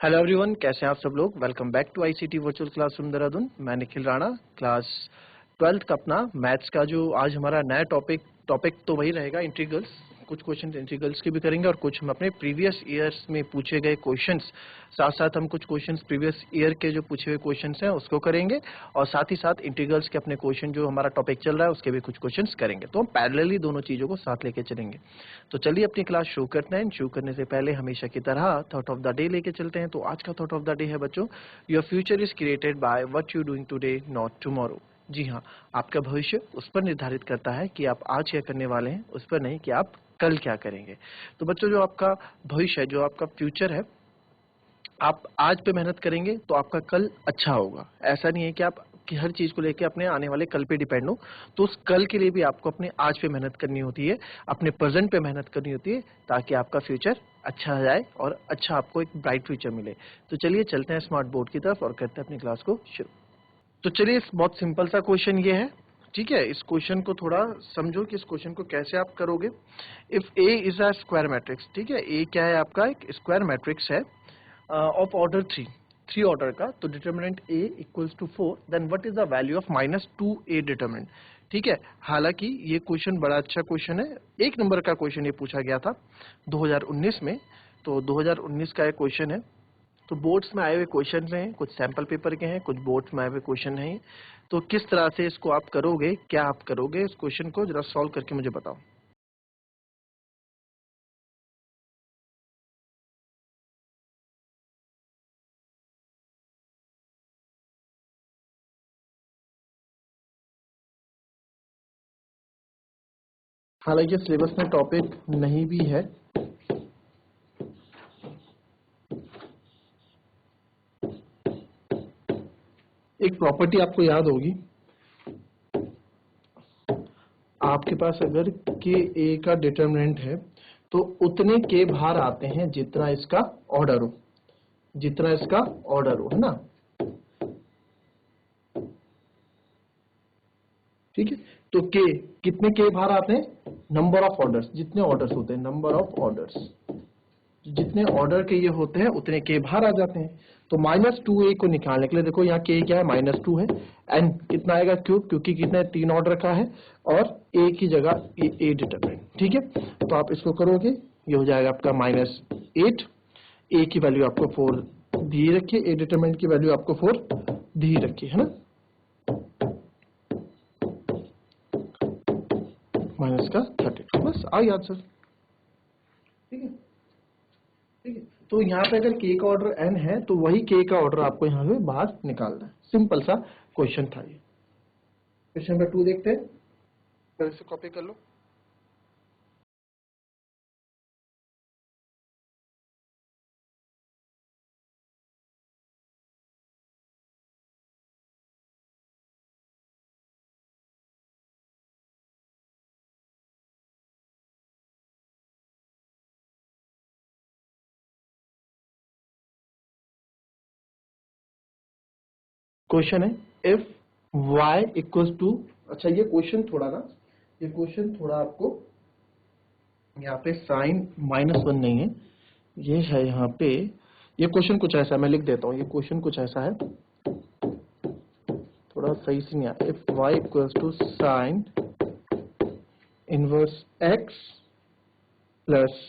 Hello everyone, कैसे हैं आप सब लोग। Welcome back to ICT virtual classroom Dehradun. मैं निखिल राणा, क्लास 12th का अपना मैथ्स का जो आज हमारा नया टॉपिक तो वही रहेगा, इंटीग्रल्स। कुछ क्वेश्चन इंटीग्रल्स के भी करेंगे और कुछ हम अपने प्रीवियस ईयर्स में पूछे गए क्वेश्चंस, साथ साथ हम कुछ क्वेश्चंस प्रीवियस ईयर के जो पूछे हुए क्वेश्चंस हैं उसको करेंगे, और साथ ही साथ इंटीग्रल्स के अपने क्वेश्चन जो हमारा टॉपिक चल रहा है उसके भी कुछ क्वेश्चंस करेंगे। तो हम पैरेलली दोनों चीजों को साथ लेके चलेंगे। तो चलिए अपनी क्लास शुरू करते हैं। शुरू करने से पहले हमेशा की तरह थॉट ऑफ द डे लेके चलते हैं। तो आज का थॉट ऑफ द डे है बच्चों, your future is created by what you doing today not tomorrow. जी हाँ, आपका भविष्य उस पर निर्धारित करता है कि आप आज क्या करने वाले हैं, उस पर नहीं कि आप कल क्या करेंगे। तो बच्चों, जो आपका भविष्य है, जो आपका फ्यूचर है, आप आज पे मेहनत करेंगे तो आपका कल अच्छा होगा। ऐसा नहीं है कि आप कि हर चीज को लेके अपने आने वाले कल पे डिपेंड हो। तो उस कल के लिए भी आपको अपने आज पे मेहनत करनी होती है, अपने प्रेजेंट पे मेहनत करनी होती है, ताकि आपका फ्यूचर अच्छा जाए और अच्छा आपको एक ब्राइट फ्यूचर मिले। तो चलिए चलते हैं स्मार्ट बोर्ड की तरफ और करते हैं अपनी क्लास को शुरू। तो चलिए, इस बहुत सिंपल सा क्वेश्चन ये है, ठीक है। इस क्वेश्चन को थोड़ा समझो कि इस क्वेश्चन को कैसे आप करोगे। If A is a square matrix, ठीक है, ए क्या है, आपका एक स्क्वायर मैट्रिक्स है ऑफ ऑर्डर थ्री ऑर्डर का। तो determinant A equals to 4, then what is the value of -2a determinant. ठीक है, हालांकि ये क्वेश्चन बड़ा अच्छा क्वेश्चन है, 1 नंबर का क्वेश्चन ये पूछा गया था 2019 में। तो 2019 का ये क्वेश्चन है। तो बोर्ड्स में आए हुए क्वेश्चन हैं, कुछ सैंपल पेपर के हैं, कुछ बोर्ड्स में आए हुए क्वेश्चन हैं। तो किस तरह से इसको आप करोगे, क्या आप करोगे, इस क्वेश्चन को जरा सॉल्व करके मुझे बताओ। हालांकि सिलेबस में टॉपिक नहीं भी है। एक प्रॉपर्टी आपको याद होगी, आपके पास अगर के ए का डिटर्मिनेंट है तो उतने के बाहर आते हैं जितना इसका ऑर्डर हो, जितना इसका ऑर्डर हो, है ना। ठीक है, तो के कितने के बाहर आते हैं, नंबर ऑफ ऑर्डर्स, जितने ऑर्डर्स होते हैं, नंबर ऑफ ऑर्डर्स, जितने ऑर्डर के ये होते हैं उतने के बाहर आ जाते हैं। तो -2a को निकालने के लिए देखो, यहाँ के क्या है, -2 है। एन कितना आएगा, क्यूब, क्योंकि कितना है, 3 ऑर्डर का है, और ए की जगह ए डिटरमिनेंट। ठीक है, तो आप इसको करोगे, ये हो जाएगा आपका -8। ए की वैल्यू आपको 4 दी रखिए, ए डिटरमिनेंट की वैल्यू आपको 4 दी रखिए, है ना, माइनस का 32। बस आ गया आंसर। ठीक है, ठीक है। तो यहाँ पे अगर के का ऑर्डर एन है तो वही के का ऑर्डर आपको यहाँ पे बाहर निकालना है। सिंपल सा क्वेश्चन था ये। क्वेश्चन नंबर 2 देखते हैं, फिर इसे कॉपी कर लो। क्वेश्चन है, इफ y इक्वल्स टू, अच्छा ये क्वेश्चन थोड़ा ना, ये क्वेश्चन थोड़ा आपको यहाँ पे साइन -1 नहीं है, ये है यहाँ पे, ये क्वेश्चन कुछ ऐसा, मैं लिख देता हूँ, ये क्वेश्चन कुछ ऐसा है, थोड़ा सही से नहीं आया। If y equals to sine inverse x plus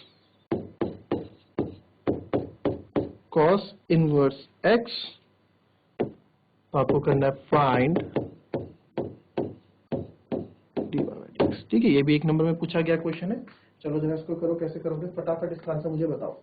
cos inverse x, तो आपको करना है फाइंड dy बाई dx। ठीक है, ये भी 1 नंबर में पूछा गया क्वेश्चन है। चलो जरा इसको करो, कैसे करोगे, फटाफट इसका आंसर मुझे बताओ।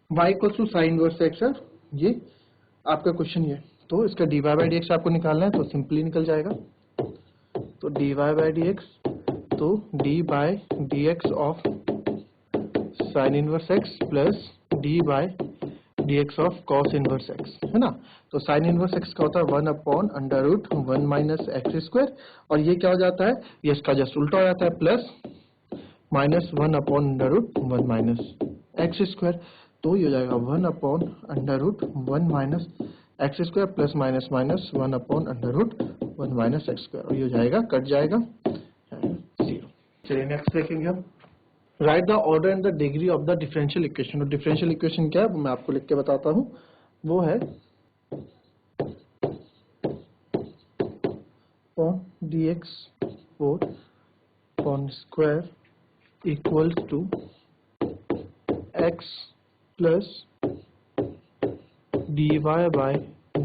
y equals to sine inverse x है, ये आपका क्वेश्चन ये। तो इसका dy बाई dx आपको निकालना है, तो सिंपली निकल जाएगा। तो dy बाई dx, तो d by dx of sine inverse x plus d by dx of cos inverse x, है ना। तो साइन इनवर्स x का होता है 1 upon under root 1 minus x square, और ये क्या हो जाता है, ये इसका जस्ट उल्टा हो जाता है, plus minus 1 upon under root 1 minus x square. तो ये हो जाएगा 1 upon under root 1 minus x square plus minus minus 1 upon under root 1 minus x square, और ये हो जाएगा, कट जाएगा 0। चलिए नेक्स्ट देखेंगे हम। Right the order and the degree of the differential equation. और डिफरेंशियल इक्वेशन क्या है वो मैं आपको लिख के बताता हूँ। वो है dx 4 upon square equals to x plus dy by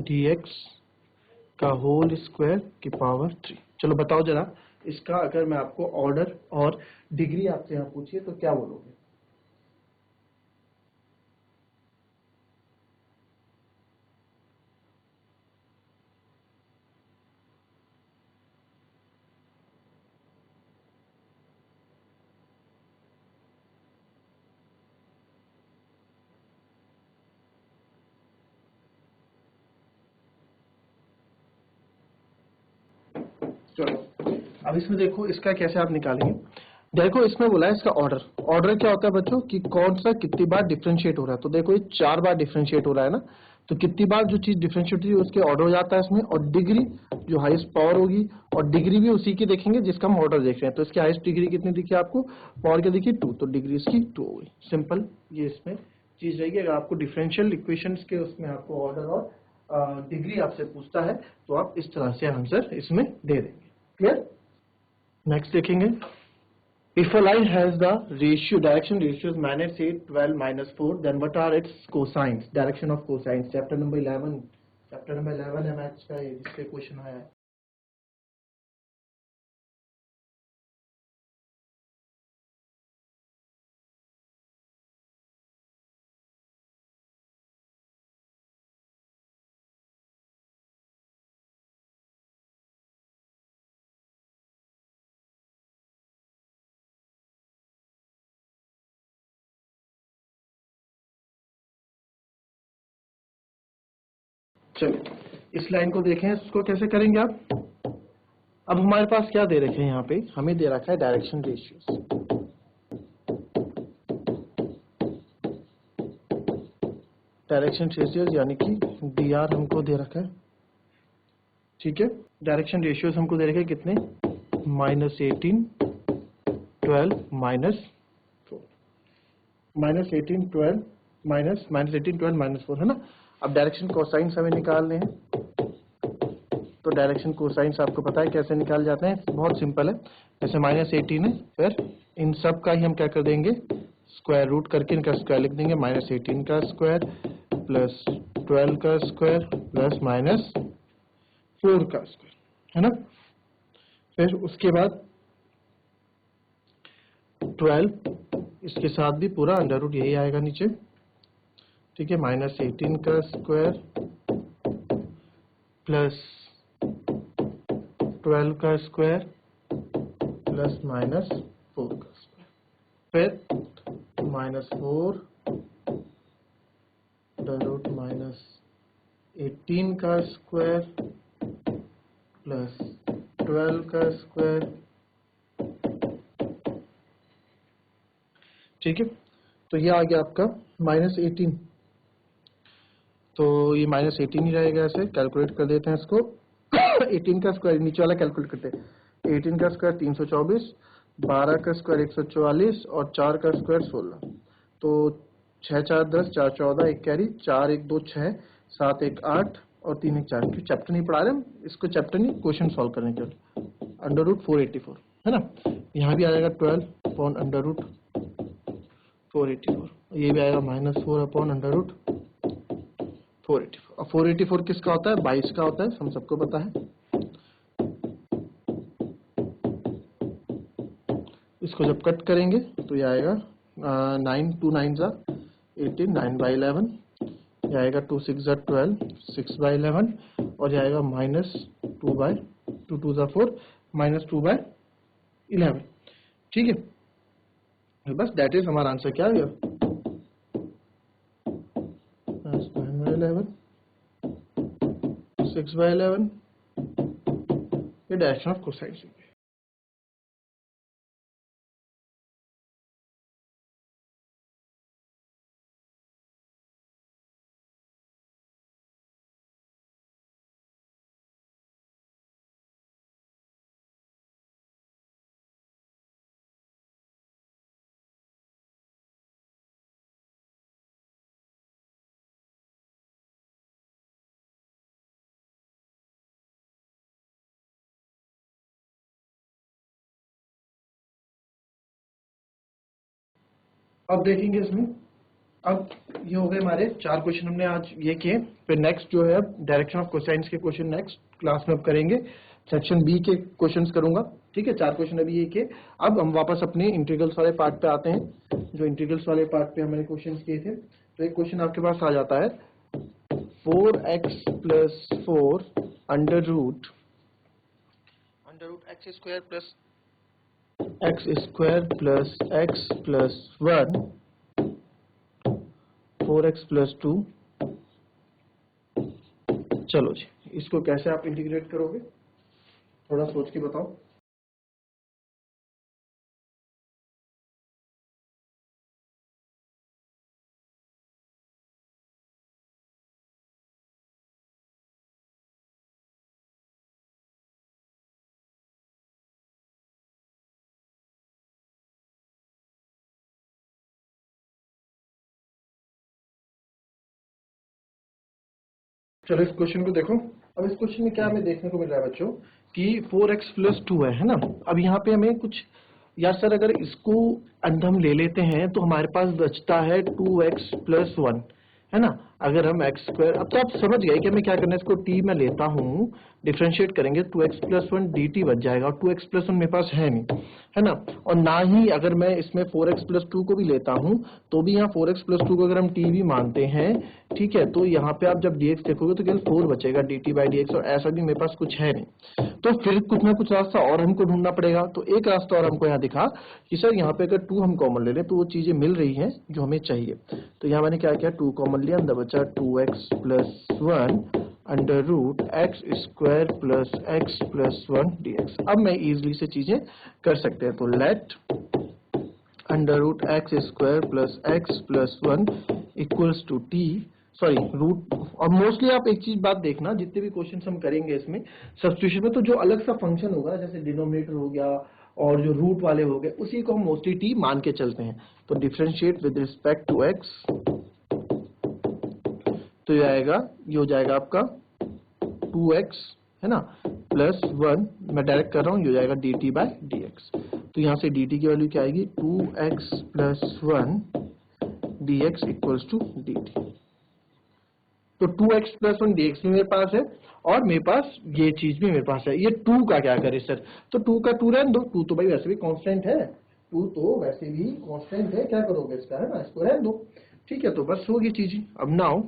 dx का होल स्क्वायर की पावर 3। चलो बताओ जरा, इसका अगर मैं आपको ऑर्डर और डिग्री आपसे यहाँ पूछिए तो क्या बोलोगे? चलो अब इसमें देखो, इसका कैसे आप निकालेंगे। देखो इसमें बोला है इसका ऑर्डर। ऑर्डर क्या होता है बच्चों कि कौन सा कितनी बार डिफरेंशिएट हो रहा है। तो देखो ये 4 बार डिफरेंशिएट हो रहा है ना, तो कितनी बार जो चीज डिफरेंशिएट होती है उसके ऑर्डर हो जाता है इसमें। और डिग्री जो हाईएस्ट पावर होगी, और डिग्री भी उसी की देखेंगे जिसका हम ऑर्डर देख रहे हैं। तो इसकी हाईएस्ट डिग्री कितनी दिखी आपको, पावर क्या दिखी 2, तो डिग्री इसकी 2 हो गई। सिंपल ये इसमें चीज रहेगी। अगर आपको डिफरेंशियल इक्वेशंस के उसमें आपको ऑर्डर और डिग्री आपसे पूछता है तो आप इस तरह से आंसर इसमें दे देंगे। क्लियर? नेक्स्ट देखेंगे। If a line has the ratio direction ratios minus 8, 12, minus 4, then what are its cosines? Direction of cosines. Chapter number 11. Chapter number 11 है मैथ्स का, ये जिससे क्वेश्चन आया है। चलो इस लाइन को देखें, इसको कैसे करेंगे आप। अब हमारे पास क्या दे रखे हैं, यहाँ पे हमें दे रखा है डायरेक्शन रेशियोज। डायरेक्शन रेशियोज यानी कि dr हमको दे रखा है, ठीक है। डायरेक्शन रेशियोज हमको दे रखे हैं कितने, -18, 12, -4, -18, 12, -18, 12, -4, है ना। अब डायरेक्शन कोसाइंस हमें निकालने हैं, तो डायरेक्शन कोसाइंस आपको पता है कैसे निकाल जाते हैं, बहुत सिंपल है। जैसे -18 है, फिर इन सब का ही हम क्या कर देंगे, स्क्वायर रूट करके इनका स्क्वायर लिख देंगे। -18 का स्क्वायर प्लस 12 का स्क्वायर प्लस -4 का स्क्वायर, है ना। फिर उसके बाद 12 इसके साथ भी पूरा अंडर रूट यही आएगा नीचे, ठीक है। -18 का स्क्वायर प्लस 12 का स्क्वायर प्लस -4 का स्क्वायर, फिर -4 अंडर रूट -18 का स्क्वायर प्लस 12 का स्क्वायर, ठीक है। तो ये आ गया आपका -18, तो ये -18 ही रहेगा। ऐसे कैलकुलेट कर देते हैं इसको। 18 का स्क्वायर नीचे वाला कैलकुलेट करते हैं। 18 का स्क्वायर 324, 12 का स्क्वायर 144 और 4 का स्क्वायर 16। तो 6 4 10, 4 14, 1 कैरी, 4 1 2 6, 7 1 8 और 3 1 4। क्यों चैप्टर नहीं पढ़ा रहे हम, इसको चैप्टर नहीं क्वेश्चन सॉल्व करने के लिए। अंडर रूट 484, है ना। यहाँ भी आएगा 12 अपॉन अंडर रूट 484, ये भी आएगा -4 अपॉन अंडर रूट 484। और 484 किसका होता है, 22 का होता है, हम सबको पता है। इसको जब कट करेंगे तो ये आएगा 9 2 9 जा 18, 9 बाई 11, ये आएगा 2 6 जा 12, 6 बाई 11, और ये आएगा -2 बाई 2 2 जा 4, -2 बाई 11, ठीक है। बस दैट इज हमारा आंसर क्या है, 6/11 ये डायरेक्शन ऑफ कोसाइन से। अब देखेंगे इसमें, अब ये हो गए हमारे 4 क्वेश्चन हमने आज ये किए। फिर नेक्स्ट जो है डायरेक्शन ऑफ कोसाइंस के क्वेश्चन नेक्स्ट क्लास में अब करेंगे। सेक्शन बी के क्वेश्चंस करूंगा, ठीक है। 4 क्वेश्चन अभी ये किए। अब हम वापस अपने इंटीग्रल्स वाले पार्ट पे आते हैं। जो इंटीग्रल्स वाले पार्ट पे हमने क्वेश्चन किए थे, तो एक क्वेश्चन आपके पास आ जाता है 4x plus 4 under root x square plus x plus 1 4x plus 2। चलो जी, इसको कैसे आप इंटीग्रेट करोगे थोड़ा सोच के बताओ। चलो इस क्वेश्चन को देखो। अब इस क्वेश्चन में क्या हमें देखने को मिल रहा है बच्चों कि 4x प्लस 2 है ना। अब यहाँ पे हमें कुछ, या सर अगर इसको अंदर हम ले लेते हैं तो हमारे पास बचता है 2x प्लस 1, है ना। अगर हम एक्स स्क्वायर, अब तो आप समझ गए कि हमें क्या करना है। इसको t में लेता हूँ, डिफरेंशिएट करेंगे, 2x प्लस 1 dt बच जाएगा, और 2x प्लस 1 मेरे पास है नहीं, है ना। और ना ही अगर मैं इसमें 4x प्लस 2 को भी लेता हूँ तो भी यहाँ 4x प्लस 2 को अगर हम t भी मानते हैं, ठीक है, तो यहाँ पे आप जब dx देखोगे तो केवल 4 बचेगा dt बाई dx, और ऐसा भी मेरे पास कुछ है नहीं। तो फिर कुछ ना कुछ रास्ता और हमको ढूंढना पड़ेगा। तो एक रास्ता और हमको यहाँ दिखा कि सर यहाँ पे अगर 2 हम कॉमन ले लें तो वो चीजें मिल रही हैं जो हमें चाहिए। तो यहाँ मैंने क्या किया, 2 कॉमन लिया, अंदर बचा 2x plus 1 under root x square plus x plus 1 dx। अब मैं इजिली से चीजें कर सकते हैं। तो let under root x square plus x plus 1 equals to t, sorry root. और मोस्टली आप एक चीज बात देखना, जितने भी क्वेश्चन हम करेंगे इसमें सब्स्टिट्यूशन में, तो जो अलग सा फंक्शन होगा जैसे डिनोमिनेटर हो गया और जो रूट वाले हो गए, उसी को हम मोस्टली टी मान के चलते हैं। तो differentiate with respect to x, तो ये आएगा, ये हो जाएगा आपका 2x, है ना, प्लस 1, मैं डायरेक्ट कर रहा हूँ, ये हो जाएगा dt बाय dx। तो यहाँ से dt की वैल्यू क्या आएगी, 2x plus 1 dx equals to dt। तो 2x प्लस 1 dx भी मेरे पास है, और मेरे पास ये चीज भी मेरे पास है। ये 2 का क्या करे सर, तो 2 का 2 रहने दो, 2 तो भाई वैसे भी कांस्टेंट है, 2 तो वैसे भी कांस्टेंट है, क्या करोगे इसका, है ना, इसको रहने दो, ठीक है। तो बस होगी चीज। अब now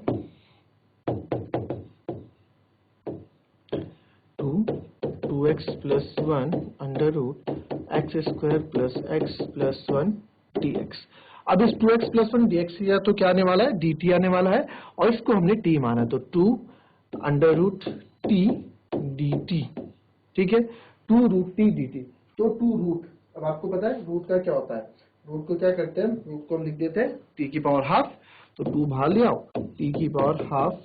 2x plus 1 under root x square plus x plus 1 dx। अब इस 2x प्लस 1 dx या तो क्या आने वाला है, dt आने वाला है, और इसको हमने t माना है, तो 2 अंडर रूट t dt, ठीक है, 2 रूट t dt। तो 2 रूट, अब आपको पता है रूट का क्या होता है, रूट को क्या करते हैं, रूट को हम लिख देते हैं t की पावर हाफ, तो 2 बाहर ले आओ, t की पावर हाफ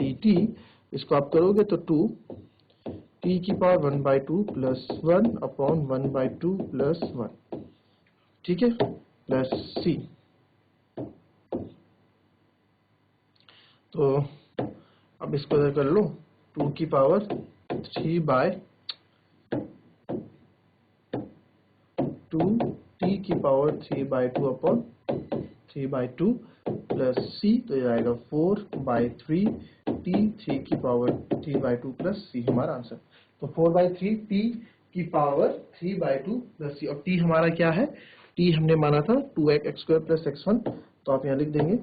dt, इसको आप करोगे तो 2 t की पावर 1/2 प्लस 1 अपॉन 1/2 प्लस 1, ठीक है, प्लस c। तो अब इसको इधर कर लो, 2 की पावर 3/2 t की पावर 3/2 अपॉन 3/2 प्लस c, तो ये आएगा 4/3 t 3 की पावर 3/2 प्लस c हमारा आंसर। तो 4/3 t की पावर 3/2 प्लस c, और t हमारा क्या है, t हमने माना था 2x स्क्वायर प्लस x1, तो आप यहाँ लिख देंगे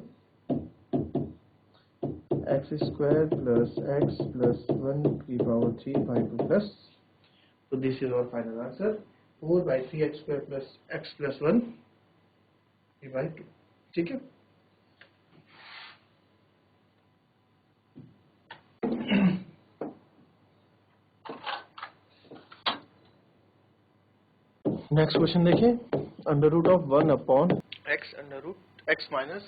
x square plus x plus 1 की पावर 3/2 प्लस, तो this is our final answer, 4/3 x square plus x plus 1 3/2, ठीक है। नेक्स्ट क्वेश्चन देखिए, under root of 1 upon x under root x minus,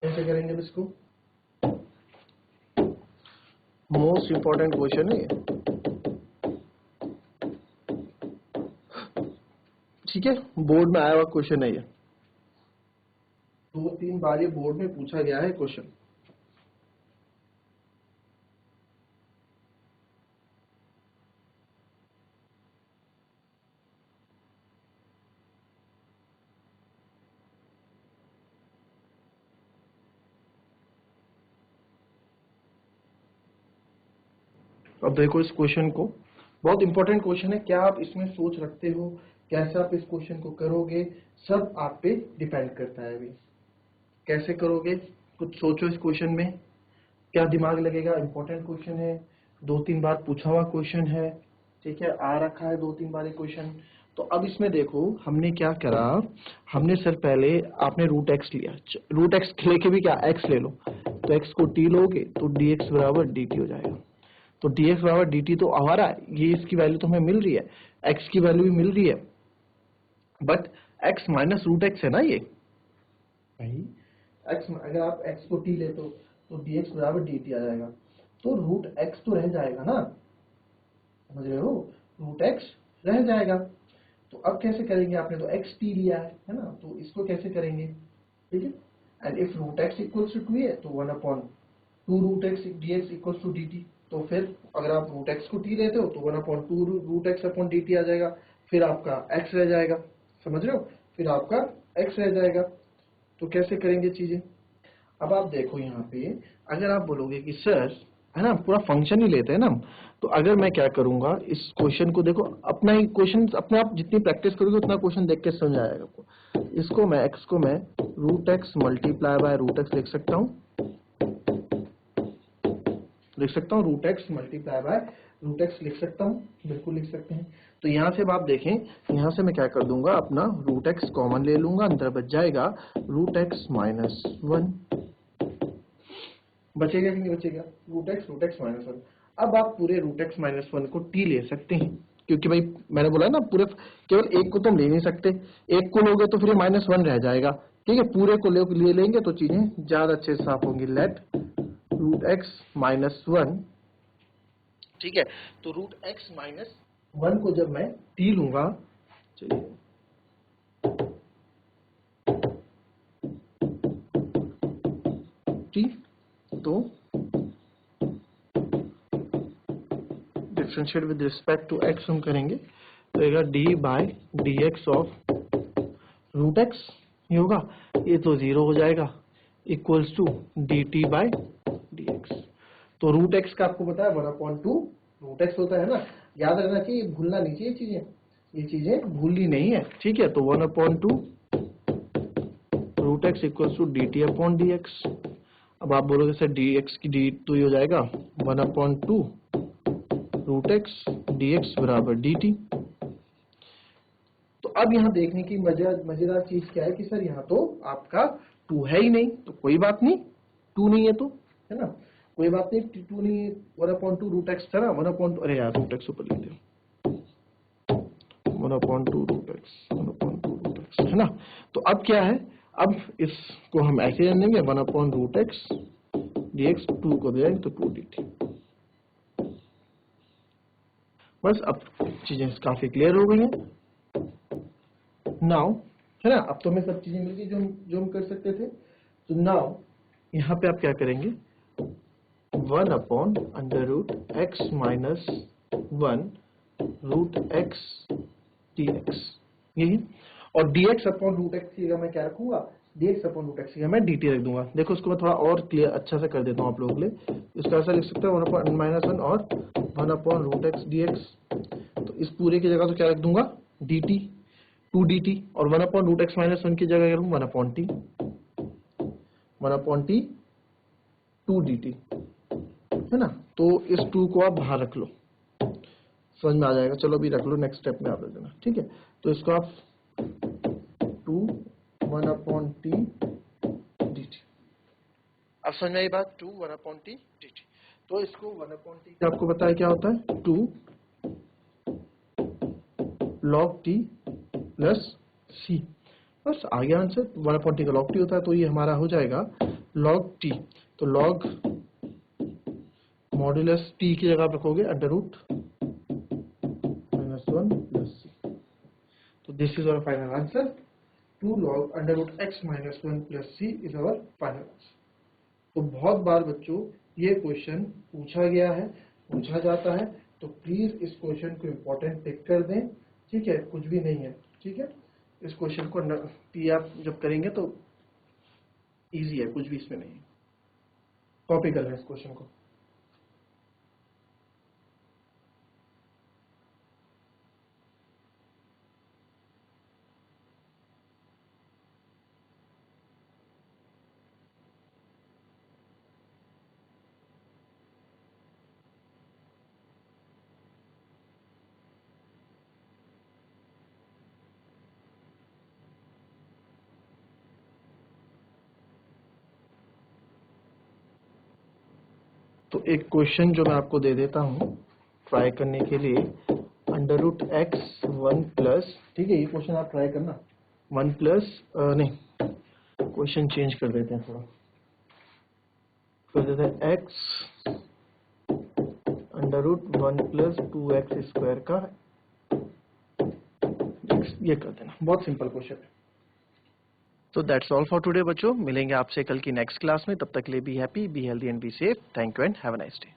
कैसे करेंगे अब इसको? मोस्ट इंपॉर्टेंट क्वेश्चन है ये, ठीक है, बोर्ड में आया हुआ क्वेश्चन है ये, 2-3 बार ये बोर्ड में पूछा गया है क्वेश्चन। अब देखो इस क्वेश्चन को, बहुत इंपॉर्टेंट क्वेश्चन है, क्या आप इसमें सोच रखते हो, कैसे आप इस क्वेश्चन को करोगे, सब आप पे डिपेंड करता है। अभी कैसे करोगे, कुछ सोचो इस क्वेश्चन में, क्या दिमाग लगेगा, इंपॉर्टेंट क्वेश्चन है, 2-3 बार पूछा हुआ क्वेश्चन है, ठीक है, आ रखा है 2-3 बार एक क्वेश्चन। तो अब इसमें देखो हमने क्या करा, हमने सर पहले आपने रूट एक्स लिया, रूट एक्स लेके भी क्या एक्स ले लो, तो एक्स को टी लोगे तो डी एक्स बराबर डी टी हो जाएगा। तो dx बराबर dt तो हमारा ये, इसकी वैल्यू तो हमें मिल रही है, x की वैल्यू भी मिल रही है, but x minus root x है ना ये भाई, x अगर आप x को t लेते हो तो dx बराबर dt आ जाएगा, तो रूट x तो रह जाएगा ना, समझ रहे हो, रूट x रह जाएगा। तो अब कैसे करेंगे, आपने तो x t लिया है ना, तो इसको कैसे करेंगे, ठीक है, and if root x equals to 2 है तो 1/2 root x dx equals to dt। तो फिर अगर आप रूट एक्स को टी लेते हो तो 1/2 root X upon D T आ जाएगा, फिर आपका एक्स रह जाएगा, समझ रहे हो, फिर आपका एक्स रह जाएगा। तो कैसे करेंगे चीजें, अब आप देखो यहाँ पे, अगर आप बोलोगे कि सर है ना पूरा फंक्शन ही लेते हैं ना, तो अगर मैं क्या करूंगा इस क्वेश्चन को, देखो अपना ही क्वेश्चन, अपने आप जितनी प्रैक्टिस करोगे उतना क्वेश्चन देख के समझ आएगा आपको। इसको मैं एक्स को मैं root x multiply by root x लिख सकता हूँ, root x multiply by root x लिख सकता हूँ, बिल्कुल लिख सकते हैं। तो यहाँ से अब आप देखें, यहाँ से मैं क्या कर दूंगा, अपना रूट एक्स कॉमन ले लूंगा, अंदर बच जाएगा रूट एक्स माइनस 1, बचेगा कि नहीं बचेगा, रूट एक्स माइनस 1। अब आप पूरे रूट एक्स माइनस 1 को टी ले सकते हैं, क्योंकि भाई मैंने बोला ना पूरे, केवल एक को तो हम ले नहीं सकते, एक को लोगे तो फिर -1 रह जाएगा, ठीक है, पूरे को ले लेंगे तो चीजें ज्यादा अच्छे से साफ होंगी। लेट रूट एक्स माइनस 1, ठीक है, तो रूट एक्स माइनस 1 को जब मैं टी लूंगा, चलिए टी, तो differentiate with respect to x हम करेंगे, तो आएगा d by d x of root x, ये होगा, ये तो 0 हो जाएगा, equals to d t by d x. तो रूट एक्स का आपको पता है 1/2 रूट एक्स होता है ना, याद रखना चाहिए, भूलना नहीं चाहिए चीजें, ये चीजें भूलनी नहीं है, ठीक है। तो 1/2 root x equals to d t upon d x. अब आप बोलोगे सर डी एक्स की डी तो ये हो जाएगा 1/2 रूट एक्स डी एक्स बराबर डी टी। तो अब यहाँ देखने की मजेदार चीज क्या है कि सर यहाँ तो आपका 2 है ही नहीं, तो कोई बात नहीं, 2 नहीं है तो, है ना, कोई बात नहीं, 2 नहीं है, 1/2 रूट एक्स था ना, 1/2, अरे यार रूट एक्स ऊपर लिख दो, 1/2 रूट एक्स, है ना। तो अब क्या है, अब इसको हम ऐसे जान लेंगे 1 रूट एक्स डी एक्स, 2 को दे तो 2 डी टी। बस अब चीजें काफी क्लियर हो गई हैं नाउ, है ना, अब तो हमें सब चीजें मिल गई जो हम कर सकते थे। तो नाउ यहाँ पे आप क्या करेंगे, 1/√x minus 1 root x d x, यही, और dx अपॉन रूट एक्स की जगह मैं क्या रखूंगा, dx अपॉन रूट एक्स की जगह मैं dt रख दूंगा। देखो इसको मैं थोड़ा और क्लियर अच्छा से कर देता हूँ आप लोगों के लिए, इसका ऐसा लिख सकते हो 1/-1 और 1/√x dx। तो इस पूरे की जगह तो क्या रख दूंगा, dt, 2dt, और 1/√x माइनस 1 की जगह करूँ 1/t, 1/t 2dt, है ना। तो इस 2 को आप बाहर रख लो, समझ में आ जाएगा। चलो अभी रख लो, नेक्स्ट स्टेप में आप रख देना, ठीक है। तो इसको आप 2 1/t dt, अब समझ में आई बात, 2 1/t dt। तो इसको 1/t आपको पता है क्या होता है, 2 log t प्लस c, बस आ गया आंसर। 1/t का log t होता है, तो ये हमारा हो जाएगा log t। तो log मॉड्यूलस t की जगह आप रखोगे अंडर रूट -1 प्लस c। तो this is our final answer. 2 log under root x -1 plus c is our final answer. तो बहुत बार बच्चों ये क्वेश्चन पूछा गया है, पूछा जाता है, तो प्लीज इस क्वेश्चन को इम्पोर्टेंट टिक कर दें, ठीक है, कुछ भी नहीं है, ठीक है। इस क्वेश्चन को टी आप जब करेंगे तो इजी है, कुछ भी इसमें नहीं है, कॉपी कर लें इस क्वेश्चन को। तो एक क्वेश्चन जो मैं आपको दे देता हूँ ट्राई करने के लिए, अंडर रूट एक्स 1 प्लस, ठीक है, ये क्वेश्चन आप ट्राई करना। 1 प्लस नहीं, क्वेश्चन चेंज कर देते हैं थोड़ा, कर देते हैं x under root 1 plus 2x square का, ये कर देना, बहुत सिंपल क्वेश्चन है। तो दैट्स ऑल फॉर टुडे बच्चों, मिलेंगे आपसे कल की नेक्स्ट क्लास में, तब तक के लिए be happy, be healthy and be safe. Thank you and have a nice day.